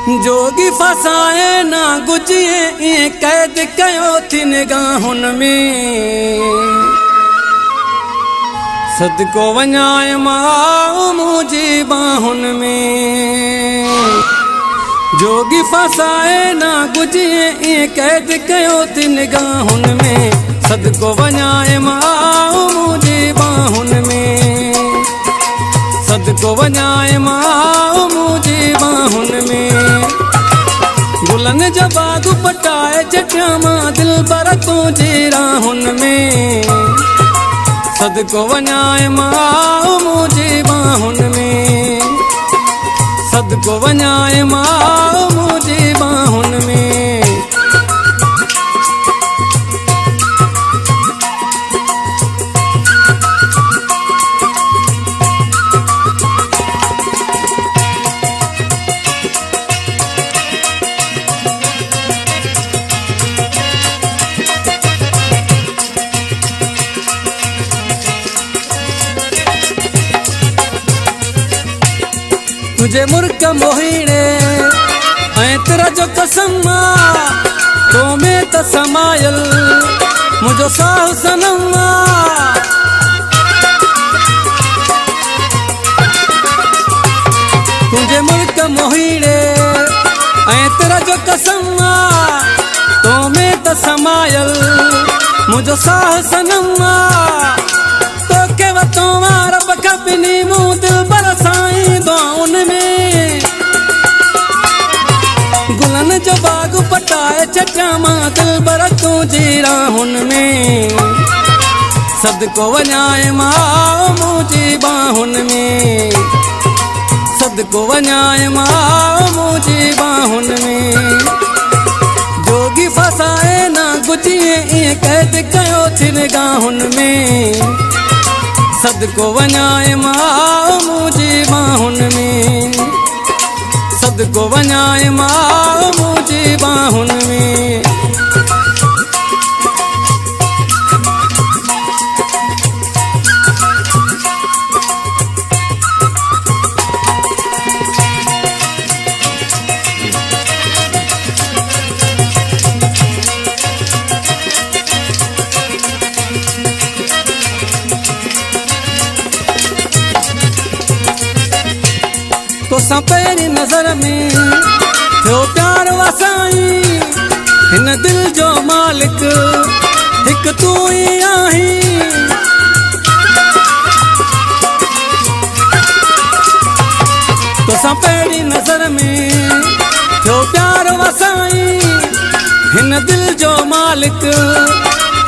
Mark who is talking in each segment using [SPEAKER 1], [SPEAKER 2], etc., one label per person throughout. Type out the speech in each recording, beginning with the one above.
[SPEAKER 1] जोगी फसाए ना गुजिए इं कैद कयो थी निगाहुन में। सदको वञाए मां मुंहिंजी बाहुन में। जोगी फसाए ना गुजिए इं कैद कयो थी निगाहुन में। सदको वञाए मां मुंहिंजी बाहुन में। सदको वञाए मां मुंहिंजी बाहुन में। गुलन जो बाग पटाए चटिया मां दिल बर तुंहिंजी राहुन में। सदको वञाए मां मुंहिंजी बाहुन में। सदको वञाए मां मुंहिंजी बाहुन में। तुझे मुर्क मोहीने ऐं तेरा जो कसम तो में त समायल मुझो साहु सनम। तुझे मुर्क मोहीने ऐं तेरा जो कसम तो में त समायल मुझो साहु सनम। तो के वतो रब कबिनी मुंह दिल बरसाई दुआउन में। गुलन जो बाग पटाए चटिया मां दिल बर तुंहिंजी राहुन में। सदको वञाए मां मुंहिंजी बाहुन में। सदको वञाए मां मुंहिंजी बाहुन में। जोगी फसाए ना गुजिए इं कैद कयो थी निगाहुन में। सदको वञाए मां मुंहिंजी बाहुन में। सदको वञाए मां मुंहिंजी बाहुन में। तोसां पहिरीं नज़र में थियो प्यार वसाई। हिन दिल जो मालिक हिकु तूं ई आहीं। तोसां पहिरीं नज़र में थियो प्यार वसाई। हिन दिल जो मालिक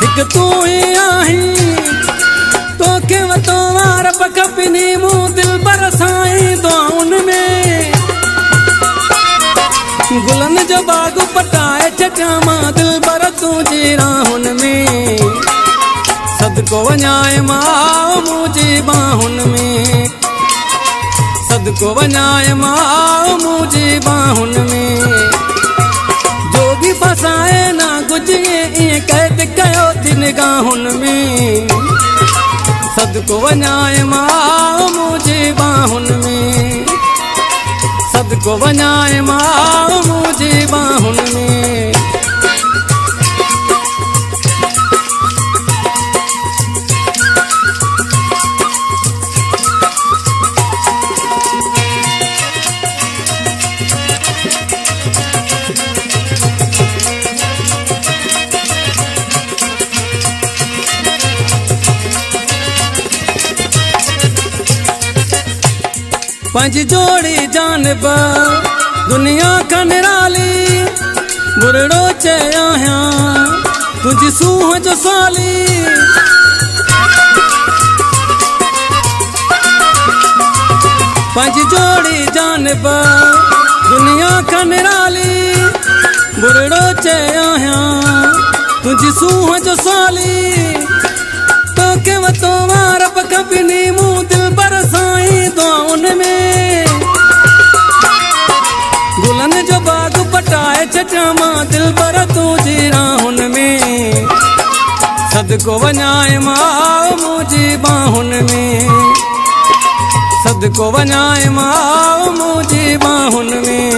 [SPEAKER 1] हिकु तूं ई आहीं। तोखे वतो रब कबिनी मुंह दिल बरसाई दुआउन में। गुलन जो बाग पटाए चटिया मां दिल बर तुंहिंजी राहुन में। सदको वञाए मां मुंहिंजी बाहुन में। सदको वञाए मां मुंहिंजी बाहुन में। जोगी फसाए ना गुजिए इं कैद कयो थी निगाहुन में। सदको वञाए मां मुंहिंजी बाहुन में। सदको वञाए मां मुंहिंजी बाहुन में। पंहिंजी जोड़ी जानब दुनिया खां निराली। बुरड़ो चयो आहियां तुंहिंजी सूंहं जो साली। पंहिंजी जोड़ी जानब दुनिया खां निराली। बुरड़ो चयो आहियां तुंहिंजी सूंहं जो साली। तोखे वतो रब कबिनी मुंह दिल बरसाई दुआउन में। गुलन जो बाग पटाए चटिया मां दिल बर तुंहिंजी राहुन में। सदको वञाए मां मुंहिंजी बाहुन में। सदको वञाए मां मुंहिंजी बाहुन में।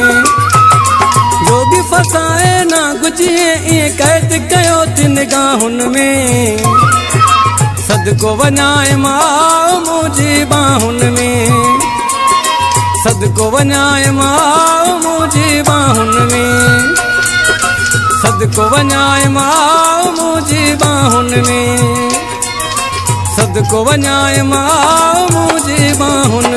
[SPEAKER 1] जीअं ईअं क़ैद कयो थी निगाहुनि में, सदको वञाए मां मुंहिंजी बाहुनि में, सदको वञाए मां मुंहिंजी बाहुनि में, सदको वञाए मां मुंहिंजी बाहुनि में, सदको वञाए मां मुंहिंजी बाहुनि